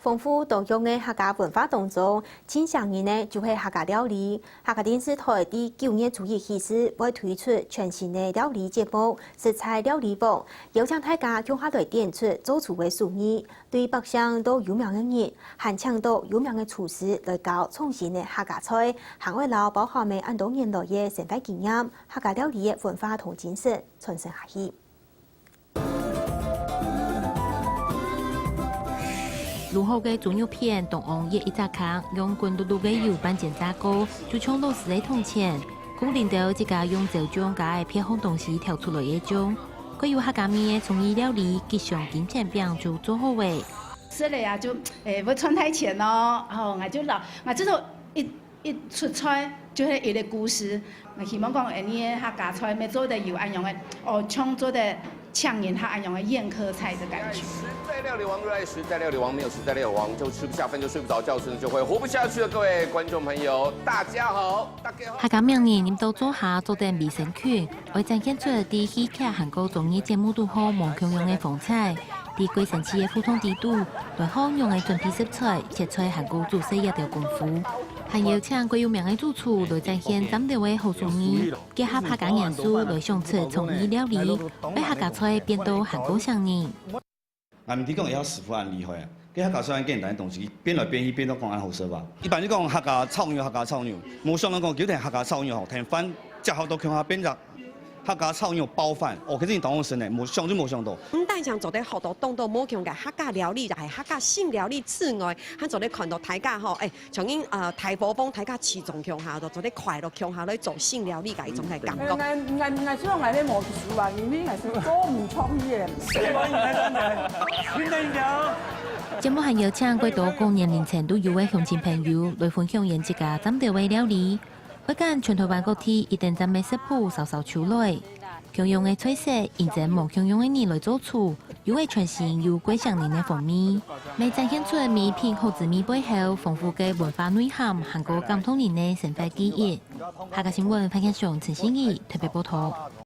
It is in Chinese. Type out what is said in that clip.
丰富多样的客家文化当中，前10年呢就是客家料理。客家电视台第9月初一起始会推出全新的料理节目《食材料理榜》，邀请大家向下来点出做出的厨艺，对北上都有名的人，还请到有名的厨师来教创新的客家菜，还会留包含了很多年来的生活经验、客家料理的文化同精神传承下去。 卤好嘅豬肉片，同紅葉一隻坑，用滾嘟嘟嘅油拌煎炸糕，就像螺絲嘅銅錢。古領導一家用椒醬加片紅東西調出來嘅醬，佢有客家味嘅創意料理，吉祥金錢餅就做好嘅。吃了呀，就不穿太淺咯，我就老，我這度一出菜就係一個故事。我希望講你客家菜咪做得有安樣嘅，像做得搶眼下安樣嘅宴客菜的感覺。 实在料理王热爱实在料理王，没有实在料理王就吃不下饭，就睡不着觉，甚至就会活不下去了。各位观众朋友，大家好，大家好。客家名人念到做下做得味深圈，為展現出啲戲劇韓國綜藝節目都好望強樣嘅風采。啲貴神奇嘅普通地度，來好用嘅準備食材，切出韓國做細一條功夫。還有請貴有名嘅主廚來展現當地嘅好廚藝，結合客家元素來想出創意料理，為客家菜變到韓國上癮。 俺们提供也要師傅很厲害啊！佢客家雖然簡單嘅東西，變來變去變到講很好食吧。一般你講客家炒牛，冇想到講叫啲客家炒牛好聽飯，之後都向下變咗客家炒牛包飯。哦，其實你當我神咧，冇想都冇想到。大家做得好多動作冇強嘅客家料理，就係客家新料理之外，喺做啲看到大家吼，從因大波幫大家始終強下度，做啲快樂強下嚟做新料理嘅一種嘅感覺。我希望我啲魔術話，呢啲係做唔創意嘅。節目還有請幾多個年齡層都有嘅鄉親朋友來分享自家當地嘅料理。我間全台灣各地一定陣嘅食譜稍稍出來，強用嘅菜色，現在冇強用嘅人來做出，有嘅全新有貴上年嘅風味，未展現出美品好滋味背後豐富嘅文化內涵，韓國感動人嘅生活記憶。客家新聞潘建雄、陳欣怡特別報道。